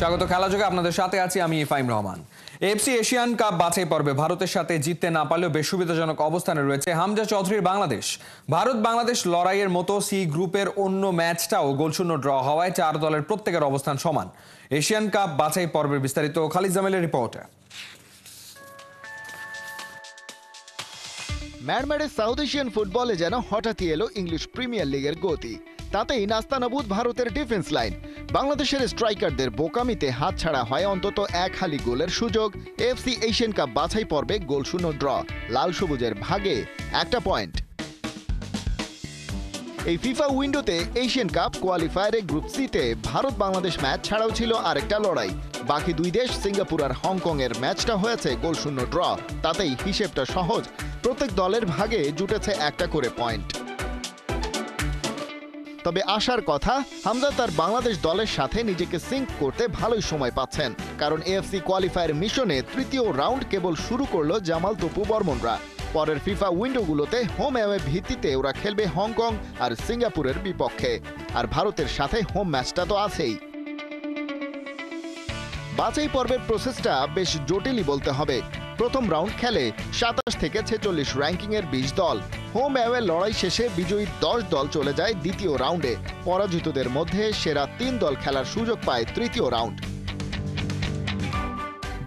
স্বাগত খেলাযোগে আপনাদের সাথে আছি আমি ইফাইম রহমান। এএফসি এশিয়ান কাপ বাছাই পর্বে ভারতের সাথে জিততে না পারলেও বেশ সুবিধাজনক অবস্থানে রয়েছে হামজা চৌধুরীর বাংলাদেশ। ভারত বাংলাদেশ লড়াইয়ের মতো সি গ্রুপের অন্য ম্যাচটাও গোলশূন্য ড্র হওয়ায় 4 দলের প্রত্যেকের অবস্থান সমান। এশিয়ান কাপ বাছাই পর্বের বিস্তারিত খালিদ জামিলের রিপোর্টে। ম্যাড়ম্যাড়ে সাউথ এশিয়ান ফুটবলে যেন হঠাৎই এলো ইংলিশ প্রিমিয়ার লিগের গতি। তাতেই নাস্তানাবুদ ভারতের ডিফেন্স লাইন। বাংলাদেশের স্ট্রাইকারদের বোকামিতে হাতছাড়া হয় অন্তত এক হালি গোলের সুযোগ। এএফসি এশিয়ান কাপ বাছাই পর্বে গোলশূন্য ড্র, লাল সবুজের ভাগে একটা পয়েন্ট। এই ফিফা উইন্ডোতে এশিয়ান কাপ কোয়ালিফায়ারে গ্রুপ সিতে ভারত বাংলাদেশ ম্যাচ ছাড়াও ছিল আরেকটা লড়াই। বাকি দুই দেশ সিঙ্গাপুর আর হংকং এর ম্যাচটা হয়েছে গোলশূন্য ড্র। তাতেই হিসেবটা সহজ, প্রত্যেক দলের ভাগে জুটেছে একটা করে পয়েন্ট। তবে আশার কথা, হামজা তার বাংলাদেশ দলের সাথে নিজেকে সিঙ্ক করতে ভালোই সময় পাচ্ছেন, কারণ এএফসি কোয়ালিফায়ার মিশনে তৃতীয় রাউন্ড কেবল শুরু করলো জামাল তপু বর্মনরা। পরের ফিফা উইন্ডোগুলোতে হোম অ্যাওয়ে ভিত্তিতে ওরা খেলবে হংকং আর সিঙ্গাপুরের বিপক্ষে, আর ভারতের সাথে হোম ম্যাচটা তো আছেই। বাছাই পর্বের প্রসেসটা বেশ জটিলই বলতে হবে। প্রথম রাউন্ড খেলে 27 থেকে 46 র্যাঙ্কিংয়ের 20 দল। হোম অ্যাওয়ে লড়াই শেষে বিজয়ী 10 দল চলে যায় দ্বিতীয় রাউন্ডে। পরাজিতদের মধ্যে সেরা 3 দল খেলার সুযোগ পায় তৃতীয় রাউন্ড।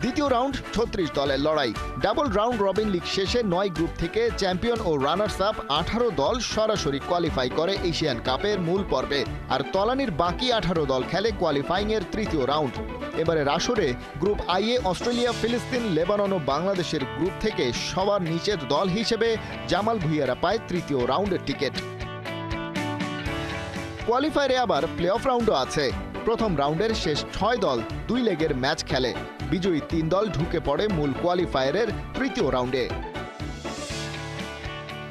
দ্বিতীয় রাউন্ড 36 দলের লড়াই। ডাবল রাউন্ড রবিন লিগ শেষে 9 গ্রুপ থেকে চ্যাম্পিয়ন ও রানার্স আপ 18 দল সরাসরি কোয়ালিফাই করে এশিয়ান কাপের মূল পর্বে, আর তলানির বাকি 18 দল খেলে কোয়ালিফাইং এর তৃতীয় রাউন্ড। এবারের আসরে গ্রুপ আইয়ে অস্ট্রেলিয়া, ফিলিস্তিন, লেবানন ও বাংলাদেশের গ্রুপ থেকে সবার নিচের দল হিসেবে জামাল ভুইয়ারা পায় তৃতীয় রাউন্ডের টিকিট। কোয়ালিফায়ারে আবার প্লে অফ রাউন্ডও আছে। প্রথম রাউন্ডের শেষ 6 দল 2 লেগের ম্যাচ খেলে। বিজয়ী 3 দল ঢুকে পড়ে মূল কোয়ালিফায়ারের তৃতীয় রাউন্ডে।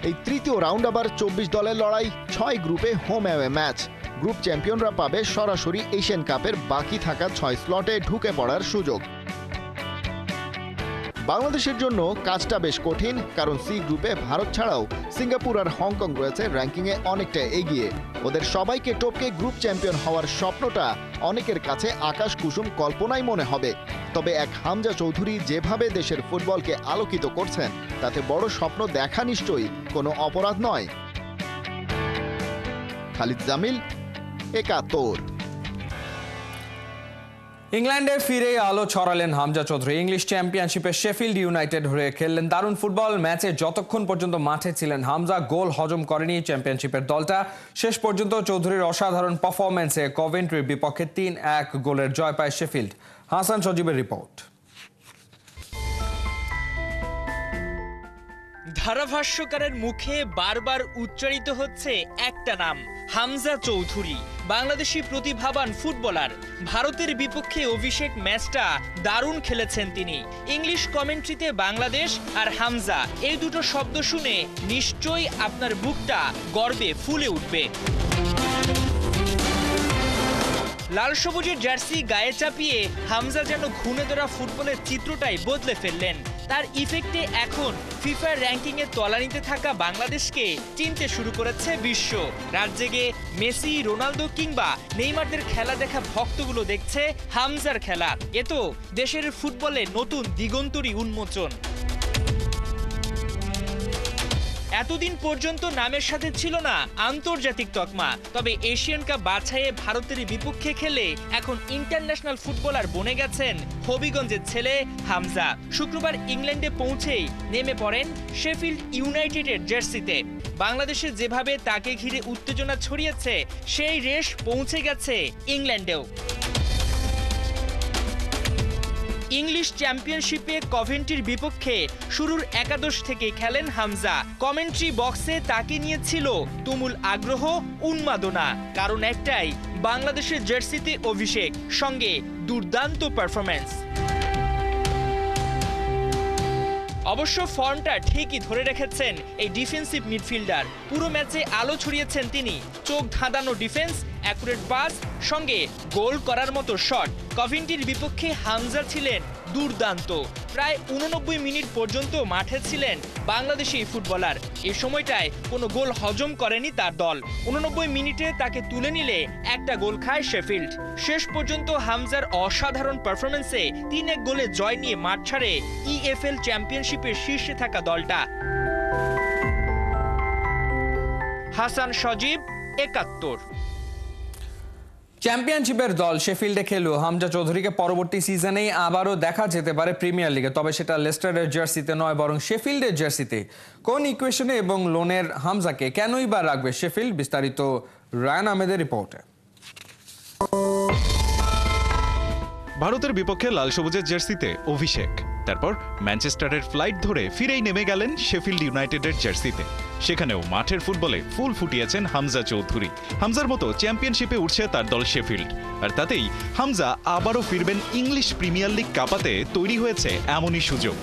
এই তৃতীয় রাউন্ড আবার 24 দলের লড়াই, 6 গ্রুপে হোম অ্যাওয়ে ম্যাচ। গ্রুপ চ্যাম্পিয়নরা পাবে সরাসরি এশিয়ান কাপের বাকি থাকা 6 স্লটে ঢুকে পড়ার সুযোগ। বাংলাদেশের জন্য কাজটা বেশ কঠিন, কারণ সি গ্রুপে ভারত ছাড়াও সিঙ্গাপুর আর হংকং রয়েছে র্যাঙ্কিংয়ে অনেকটা এগিয়ে। ওদের সবাইকে টপকে গ্রুপ চ্যাম্পিয়ন হওয়ার স্বপ্নটা অনেকের কাছে আকাশ কুসুম কল্পনাই মনে হবে। তবে এক হামজা চৌধুরী যেভাবে দেশের ফুটবলকে আলোকিত করছেন, তাতে বড় স্বপ্ন দেখা নিশ্চয়ই কোনো অপরাধ নয়। খালিদ জামিল, একাত্তর। ইংল্যান্ডে ফিরে আলো ছড়ালেন হামজা চৌধুরী। ইংলিশ চ্যাম্পিয়নশিপে শেফিল্ড ইউনাইটেড হয়ে খেললেন দারুণ ফুটবল। ম্যাচে যতক্ষণ পর্যন্ত মাঠে ছিলেন হামজা, গোল হজম করেনি চ্যাম্পিয়নশিপের দলটা। শেষ পর্যন্ত চৌধুরীর অসাধারণ পারফরম্যান্সে কভেন্ট্রির বিপক্ষে 3-1 গোলের জয় পায় শেফিল্ড। হাসান সজীবের রিপোর্ট। ধারাভাষ্যকারের মুখে বারবার উচ্চারিত হচ্ছে একটা নাম, হামজা চৌধুরী। বাংলাদেশি প্রতিভাবান ফুটবলার। ভারতের বিপক্ষে অভিষেক ম্যাচটা দারুণ খেলেছেন তিনি। ইংলিশ কমেন্ট্রিতে বাংলাদেশ আর হামজা এই দুটো শব্দ শুনে নিশ্চয়ই আপনার বুকটা গর্বে ফুলে উঠবে। লাল সবুজের জার্সি গায়ে চাপিয়ে হামজা যেন ঘুণে ধরা ফুটবলের চিত্রটাই বদলে ফেললেন। তার ইফেক্টে এখন ফিফার র্যাঙ্কিংয়ে তলানিতে থাকা বাংলাদেশকে চিনতে শুরু করেছে বিশ্ব। রাত জেগে মেসি, রোনালদো কিংবা নেইমারদের খেলা দেখা ভক্তগুলো দেখছে হামজার খেলা। এ তো দেশের ফুটবলে নতুন দিগন্তরই উন্মোচন। এতদিন পর্যন্ত নামের সাথে ছিল না আন্তর্জাতিক তকমা, তবে এশিয়ান কাপ বাছাইয়ে ভারতের বিপক্ষে খেলে এখন ইন্টারন্যাশনাল ফুটবলার বনে গেছেন হবিগঞ্জের ছেলে হামজা। শুক্রবার ইংল্যান্ডে পৌঁছেই নেমে পড়েন শেফিল্ড ইউনাইটেডের জার্সিতে। বাংলাদেশে যেভাবে তাকে ঘিরে উত্তেজনা ছড়িয়েছে, সেই রেশ পৌঁছে গেছে ইংল্যান্ডেও। ইংলিশ চ্যাম্পিয়নশিপে কভেন্ট্রির বিপক্ষে শুরুর একাদশ থেকে খেলেন হামজা। কমেন্ট্রি বক্সে তাকে নিয়ে ছিল তুমুল আগ্রহ, উন্মাদনা। কারণ একটাই, বাংলাদেশের জার্সিতে অভিষেক, সঙ্গে দুর্দান্ত পারফরম্যান্স। অবশ্য ফর্মটা ঠিকই ধরে রেখেছেন এই ডিফেন্সিভ মিডফিল্ডার। পুরো ম্যাচে আলো ছড়িয়েছেন তিনি। চোখ ধাঁধানো ডিফেন্স, অ্যাকুরেট পাস সঙ্গে গোল করার মতো শট। কভেন্ট্রির বিপক্ষে হামজা ছিলেন দুর্দান্ত। প্রায় 89 মিনিট পর্যন্ত মাঠে ছিলেন বাংলাদেশি ফুটবলার। এই সময়টায় কোনো গোল হজম করেনি তার দল। 89 মিনিটে তাকে তুলে নিলে একটা গোল খায় শেফিল্ড। শেষ পর্যন্ত হামজার অসাধারণ পারফরমেন্সে 3-1 গোলে জয় নিয়ে মাঠ ছাড়ে EFL চ্যাম্পিয়নশিপের শীর্ষে থাকা দলটা। হাসান সজীব, ৭১। চ্যাম্পিয়নশিপের দল শেফিল্ডে খেলুও হামজা চৌধুরীকে পরবর্তী সিজনেই আবারও দেখা যেতে পারে প্রিমিয়ার লিগে, তবে সেটা লেস্টারের জার্সিতে নয় বরং শেফিল্ডের জার্সিতে। কোন ইকুয়েশনে এবং লোনের হামজাকে কেনই বা রাখবে শেফিল্ড? বিস্তারিত রায়ান আহমেদের রিপোর্টে। ভারতের বিপক্ষে লাল সবুজের জার্সিতে অভিষেক, তারপর ম্যানচেস্টারের ফ্লাইট ধরে ফিরেই নেমে গেলেন শেফিল্ড ইউনাইটেডের জার্সিতে। সেখানেও মাঠের ফুটবলে ফুল ফুটিয়েছেন হামজা চৌধুরী। হামজার মতো চ্যাম্পিয়নশিপে উঠছে তার দল শেফিল্ড, আর তাতেই হামজা আবারও ফিরবেন ইংলিশ প্রিমিয়ার লিগ কাপাতে। তৈরি হয়েছে এমনই সুযোগ।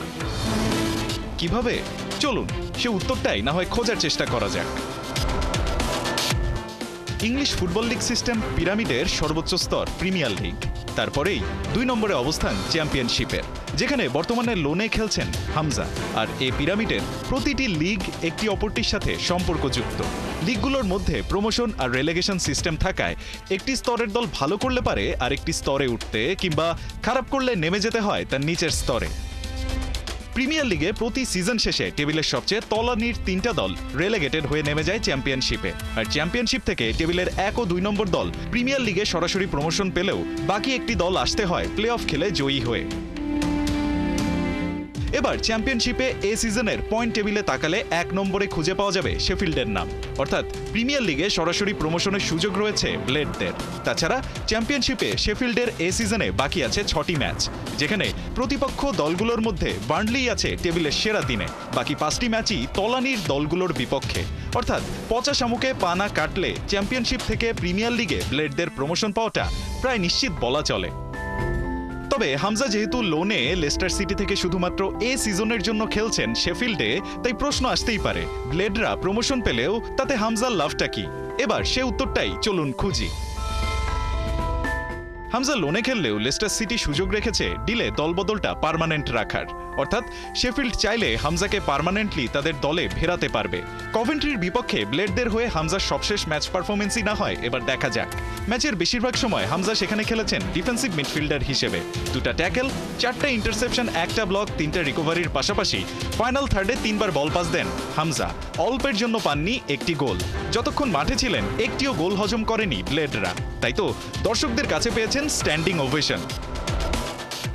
কিভাবে? চলুন সে উত্তরটাই না হয় খোঁজার চেষ্টা করা যাক। ইংলিশ ফুটবল লিগ সিস্টেম পিরামিডের সর্বোচ্চ স্তর প্রিমিয়ার লিগ, তারপরেই 2 নম্বরে অবস্থান চ্যাম্পিয়নশিপের, যেখানে বর্তমানে লোনে খেলছেন হামজা। আর এই পিরামিডের প্রতিটি লিগ একটি অপরটির সাথে সম্পর্কযুক্ত। লিগগুলোর মধ্যে প্রমোশন আর রেলেগেশন সিস্টেম থাকায় একটি স্তরের দল ভালো করলে পারে আরেকটি স্তরে উঠতে, কিংবা খারাপ করলে নেমে যেতে হয় তার নিচের স্তরে। প্রিমিয়ার লিগে প্রতি সিজন শেষে টেবিলের সবচেয়ে তলানির 3টা দল রেলেগেটেড হয়ে নেমে যায় চ্যাম্পিয়নশিপে, আর চ্যাম্পিয়নশিপ থেকে টেবিলের 1 ও 2 নম্বর দল প্রিমিয়ার লিগে সরাসরি প্রমোশন পেলেও বাকি একটি দল আসতে হয় প্লে অফ খেলে জয়ী হয়ে। এবার চ্যাম্পিয়নশিপে এ সিজনের পয়েন্ট টেবিলে তাকালে 1 নম্বরে খুঁজে পাওয়া যাবে শেফিল্ডের নাম, অর্থাৎ প্রিমিয়ার লিগে সরাসরি প্রমোশনের সুযোগ রয়েছে ব্লেডদের। তাছাড়া চ্যাম্পিয়নশিপে শেফিল্ডের এ সিজনে বাকি আছে 6টি ম্যাচ, যেখানে প্রতিপক্ষ দলগুলোর মধ্যে বার্নলি আছে টেবিলের সেরা 3-এ। বাকি 5টি ম্যাচই তলানির দলগুলোর বিপক্ষে, অর্থাৎ পচা শামুকে পানা কাটলে চ্যাম্পিয়নশিপ থেকে প্রিমিয়ার লিগে ব্লেডদের প্রমোশন পাওয়াটা প্রায় নিশ্চিত বলা চলে। তবে হামজা যেহেতু লোনে লেস্টার সিটি থেকে শুধুমাত্র এ সিজনের জন্য খেলছেন শেফিল্ডে, তাই প্রশ্ন আসতেই পারে ব্লেডরা প্রমোশন পেলেও তাতে হামজার লাভটা কি? এবার সে উত্তরটাই চলুন খুঁজি। হামজা লোনে খেললেও লেস্টার সিটি সুযোগ রেখেছে ডিলে দলবদলটা পার্মানেন্ট রাখার, অর্থাৎ শেফিল্ড চাইলে হামজাকে পার্মানেন্টলি তাদের দলে ফেরাতে পারবে। কভেন্ট্রির বিপক্ষে ব্লেডদের হয়ে হামজার সবশেষ ম্যাচ পারফরমেন্সই না হয় এবার দেখা যাক। ম্যাচের বেশিরভাগ সময় হামজা সেখানে খেলেছেন ডিফেন্সিভ মিডফিল্ডার হিসেবে। 2টা ট্যাকেল, 4টা ইন্টারসেপশন, 1টা ব্লক, 3টা রিকভারির পাশাপাশি ফাইনাল থার্ডে 3বার বল পাস দেন হামজা। অল্পের জন্য পাননি একটি গোল। যতক্ষণ মাঠে ছিলেন একটিও গোল হজম করেনি ব্লেডরা, তাই তো দর্শকদের কাছে পেয়েছেন স্ট্যান্ডিং ওভেশন।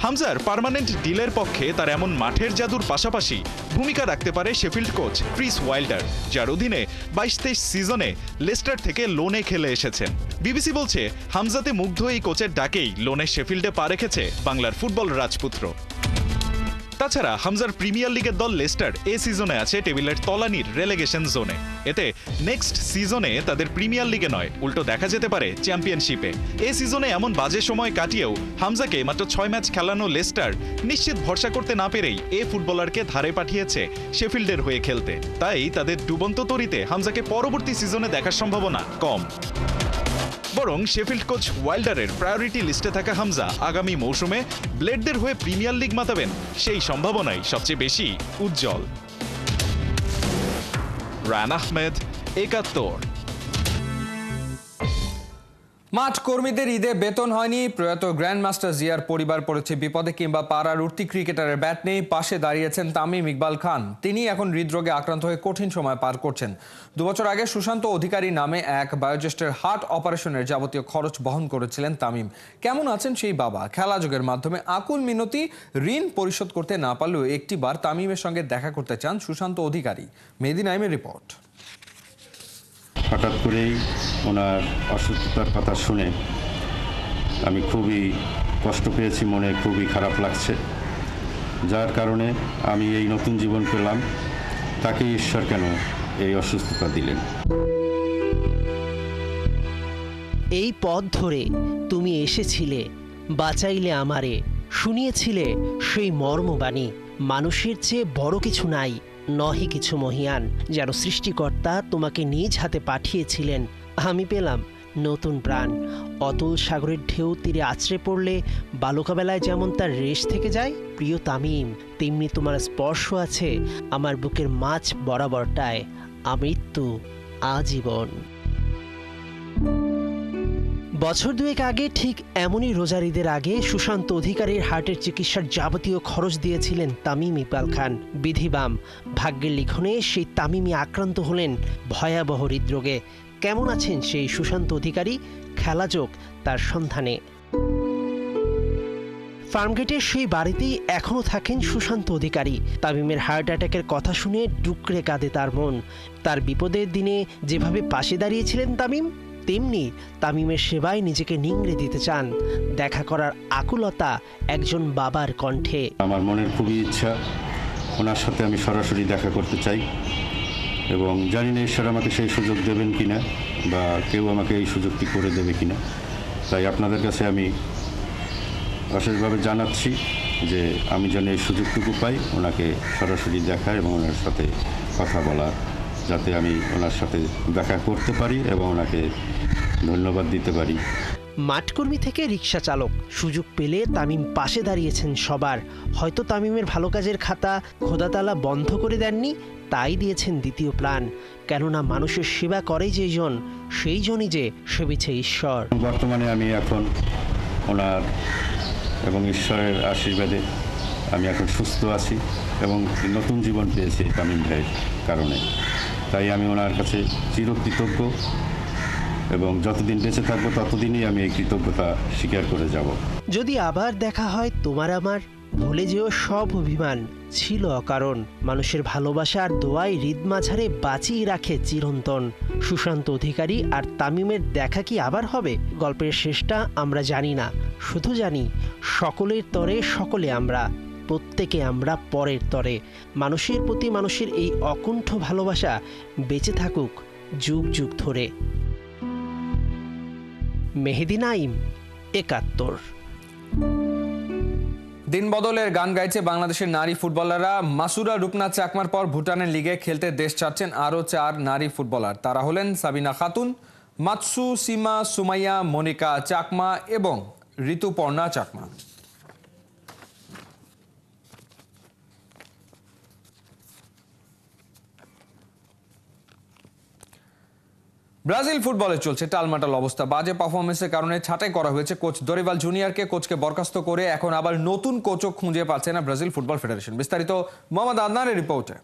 হামজার পার্মানেন্ট ডিলের পক্ষে তার এমন মাঠের জাদুর পাশাপাশি ভূমিকা রাখতে পারে শেফিল্ড কোচ ক্রিস ওয়াইল্ডার, যার অধীনে 22-23 সিজনে লেস্টার থেকে লোনে খেলে এসেছেন। বিবিসি বলছে হামজাতে মুগ্ধ এই কোচের ডাকেই লোনে শেফিল্ডে পা রেখেছে বাংলার ফুটবল রাজপুত্র। তাছাড়া হামজার প্রিমিয়ার লিগের দল লেস্টার এ সিজনে আছে টেবিলের তলানির রেলেগেশন জোনে। এতে নেক্সট সিজনে তাদের প্রিমিয়ার লিগে নয়, উল্টো দেখা যেতে পারে চ্যাম্পিয়নশিপে। এ সিজনে এমন বাজে সময় কাটিয়েও হামজাকে মাত্র 6 ম্যাচ খেলানো লেস্টার নিশ্চিত ভরসা করতে না পেরেই এ ফুটবলারকে ধারে পাঠিয়েছে শেফিল্ডের হয়ে খেলতে। তাই তাদের ডুবন্ত তরিতে হামজাকে পরবর্তী সিজনে দেখার সম্ভাবনা কম। বরং শেফিল্ড কোচ ওয়াইল্ডারের প্রায়োরিটি লিস্টে থাকা হামজা আগামী মৌসুমে ব্লেডদের হয়ে প্রিমিয়ার লিগ মাতাবেন সেই সম্ভাবনাই সবচেয়ে বেশি উজ্জ্বল। রায়ান আহমেদ, ৭১। মাঠ কর্মীদের ঈদে বেতন হয়নি, প্রয়াত গ্র্যান্ডমাস্টার জিয়ার পরিবার পড়েছে বিপদে, কিংবা পাড়ার উঠতি ক্রিকেটারের ব্যাট নেই, পাশে দাঁড়িয়েছেন তামিম ইকবাল খান। তিনি এখন হৃদরোগে আক্রান্ত হয়ে কঠিন সময় পার করছেন। 2 বছর আগে সুশান্ত অধিকারী নামে এক বায়োজেস্টের হার্ট অপারেশনের যাবতীয় খরচ বহন করেছিলেন তামিম। কেমন আছেন সেই বাবা? খেলাযোগের মাধ্যমে আকুল মিনতি, ঋণ পরিশোধ করতে না পারলেও একটিবার তামিমের সঙ্গে দেখা করতে চান সুশান্ত অধিকারী। মেহেদী নাইমের রিপোর্ট। হঠাৎ করেই ওনার অসুস্থতার কথা শুনে আমি খুবই কষ্ট পেয়েছি, মনে খুবই খারাপ লাগছে, যার কারণে আমি এই নতুন জীবন পেলাম। তাকে ঈশ্বর কেন এই অসুস্থতা দিলেন? এই পথ ধরে তুমি এসেছিলে, বাঁচাইলে আমারে, শুনিয়েছিলে সেই মর্মবাণী। মানুষের চেয়ে বড় কিছু নাই, নহে কিছু মহিয়ান, যেন সৃষ্টিকর্তা তোমাকে নিজ হাতে পাঠিয়েছিলেন। আমি পেলাম নতুন প্রাণ। অতল সাগরের ঢেউ তীরে আছড়ে পড়লে বালুকাবেলায় যেমন তার রেশ থেকে যায়, প্রিয় তামিম, তেমনি তোমার স্পর্শ আছে আমার বুকের মাঝ বরাবরটায়, আমৃত্যু আজীবন। বছর দুয়েক আগে ঠিক এমনই রোজার ঈদের আগে সুশান্ত অধিকারীর হার্টের চিকিৎসার যাবতীয় খরচ দিয়েছিলেন তামিম ইকবাল খান। বিধিবাম ভাগ্যের লিখনে সেই তামিমই আক্রান্ত হলেন ভয়াবহ হৃদরোগে। কেমন আছেন সেই সুশান্ত অধিকারী? খেলাযোগ তার সন্ধানে। ফার্মগেটের সেই বাড়িতেই এখনও থাকেন সুশান্ত অধিকারী। তামিমের হার্ট অ্যাটাকের কথা শুনে ডুকরে কাঁদে তার মন। তার বিপদের দিনে যেভাবে পাশে দাঁড়িয়েছিলেন তামিম, তেমনি তামিমের সেবায় নিজেকে নিংড়ে দিতে চান। দেখা করার আকুলতা একজন বাবার কণ্ঠে। আমার মনের খুবই ইচ্ছা, ওনার সাথে আমি সরাসরি দেখা করতে চাই এবং জানি না ঈশ্বর আমাকে সেই সুযোগ দেবেন কিনা বা কেউ আমাকে এই সুযোগটি করে দেবে কিনা। তাই আপনাদের কাছে আমি অশেষভাবে জানাচ্ছি যে আমি যেন এই সুযোগটুকু পাই ওনাকে সরাসরি দেখা এবং ওনার সাথে কথা বলার, যাতে আমি ওনার সাথে দেখা করতে পারি এবং ওনাকে ধন্যবাদ দিতে পারি। মাঠকর্মী থেকে রিক্সা চালক, সুযোগ পেলে তামিম পাশে দাঁড়িয়েছেন সবার। হয়তো তামিমের ভালো কাজের খাতা খোদাতালা বন্ধ করে দেননি, তাই দিয়েছেন দ্বিতীয় প্ল্যান। কেননা মানুষের সেবা করে যেজন, সেই জনই যে সেবিছে ঈশ্বর। বর্তমানে আমি এখন ওনার এবং ঈশ্বরের আশীর্বাদে আমি এখন সুস্থ আছি এবং নতুন জীবন পেয়েছি তামিম ভাইয়ের কারণে। তাই আমি ওনার কাছে চিরকৃতজ্ঞ এবং যতদিন বেঁচে থাকবো ততদিনই আমি এই কৃতজ্ঞতা স্বীকার করে যাব। যদি আবার দেখা হয় তোমার আমার, ভুলে যেও সব অভিমান ছিল অকারণ। মানুষের ভালোবাসা আর দোয়াই হৃদ মাঝারে বাঁচিয়ে রাখে চিরন্তন। সুশান্ত অধিকারী আর তামিমের দেখা কি আবার হবে? গল্পের শেষটা আমরা জানি না, শুধু জানি সকলের তরে সকলে আমরা, প্রত্যেকে আমরা পরের তরে। মানুষের প্রতি মানুষের এই অকুণ্ঠ ভালোবাসা বেঁচে থাকুক যুগ যুগ ধরে। মেহেদি নাইম, ৭১। দিন বদলের গান গাইছে বাংলাদেশের নারী ফুটবলাররা। মাসুরা রূপনাথ চাকমার পর ভুটানের লিগে খেলতে দেশ ছাড়ছেন আরও 4 নারী ফুটবলার। তারা হলেন সাবিনা খাতুন, মাতসু সীমা সুমাইয়া, মনিকা চাকমা এবং ঋতুপর্ণা চাকমা। ব্রাজিল ফুটবলে চলছে টালমাটাল অবস্থা। বাজে পারফরমেন্সের কারণে ছাঁটাই করা হয়েছে কোচ দরিবাল জুনিয়রকে। কোচকে বরখাস্ত করে এখন আবার নতুন কোচও খুঁজে পাচ্ছে না ব্রাজিল ফুটবল ফেডারেশন। বিস্তারিত মোহাম্মদ আদনানের রিপোর্টে।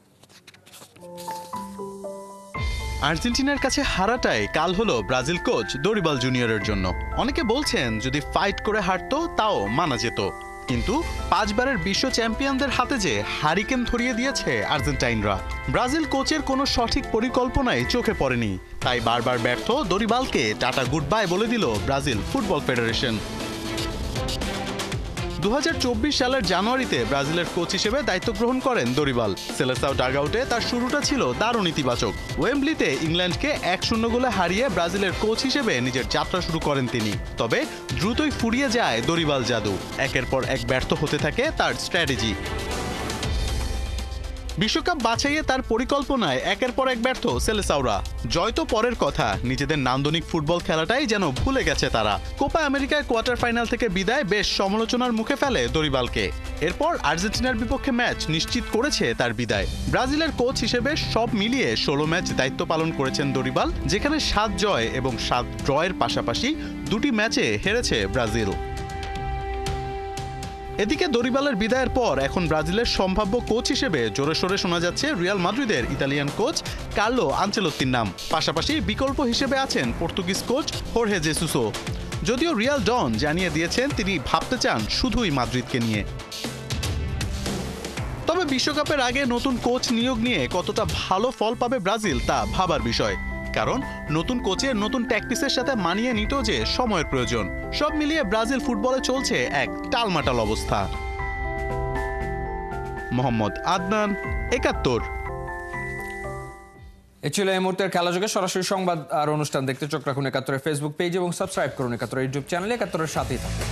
আর্জেন্টিনার কাছে হারাটাই কাল হলো ব্রাজিল কোচ দরিবাল জুনিয়রের জন্য। অনেকে বলছেন যদি ফাইট করে হারতো তাও মানা যেত, কিন্তু 5 বারের বিশ্ব চ্যাম্পিয়নদের হাতে যে হারিকেন ধরিয়ে দিয়েছে আর্জেন্টাইনরা। ব্রাজিল কোচের কোনো সঠিক পরিকল্পনাই চোখে পড়েনি, তাই বারবার ব্যর্থ দরিবালকে টাটা গুড বাই বলে দিল ব্রাজিল ফুটবল ফেডারেশন। 2024 সালের জানুয়ারিতে ব্রাজিলের কোচ হিসেবে দায়িত্ব গ্রহণ করেন দরিবাল। সেলেসাও ডাগআউটে তার শুরুটা ছিল দারুণ ইতিবাচক। ওয়েম্বলিতে ইংল্যান্ডকে 1-0 গোলে হারিয়ে ব্রাজিলের কোচ হিসেবে নিজের যাত্রা শুরু করেন তিনি। তবে দ্রুতই ফুরিয়ে যায় দরিবাল জাদু। একের পর এক ব্যর্থ হতে থাকে তার স্ট্র্যাটেজি। বিশ্বকাপ বাছাইয়ে তার পরিকল্পনায় একের পর এক ব্যর্থ সেলেসাওরা। জয় তো পরের কথা, নিজেদের নান্দনিক ফুটবল খেলাটাই যেন ভুলে গেছে তারা। কোপা আমেরিকায় কোয়ার্টার ফাইনাল থেকে বিদায় বেশ সমালোচনার মুখে ফেলে দরিবালকে। এরপর আর্জেন্টিনার বিপক্ষে ম্যাচ নিশ্চিত করেছে তার বিদায়। ব্রাজিলের কোচ হিসেবে সব মিলিয়ে 16 ম্যাচ দায়িত্ব পালন করেছেন দরিবাল, যেখানে 7 জয় এবং 7 ড্রয়ের পাশাপাশি 2টি ম্যাচে হেরেছে ব্রাজিল। এদিকে দরিবালের বিদায়ের পর এখন ব্রাজিলের সম্ভাব্য কোচ হিসেবে জোরে সোরে শোনা যাচ্ছে রিয়াল মাদ্রিদের ইতালিয়ান কোচ কার্লো আনচেলোত্তির নাম। পাশাপাশি বিকল্প হিসেবে আছেন পর্তুগিজ কোচ হোর্হে জেসুসও। যদিও রিয়াল ডন জানিয়ে দিয়েছেন তিনি ভাবতে চান শুধুই মাদ্রিদকে নিয়ে। তবে বিশ্বকাপের আগে নতুন কোচ নিয়োগ নিয়ে কতটা ভালো ফল পাবে ব্রাজিল তা ভাবার বিষয়, কারণ নতুন কোচের নতুন ট্যাকটিক্সের সাথে মানিয়ে নিতেও যে সময়ের প্রয়োজন। সব মিলিয়ে ব্রাজিল ফুটবলে চলছে এক টালমাটাল অবস্থা। মোহাম্মদ আদনান, ৭১। এ ছিল এই মুহূর্তের খেলাযোগে। সরাসরি সংবাদ আর অনুষ্ঠান দেখতে চোখ রাখুন ৭১-এর ফেসবুক পেজ এবং সাবস্ক্রাইব করুন ৭১ ইউটিউব চ্যানেলে। ৭১-এর সাথেই থাকুন।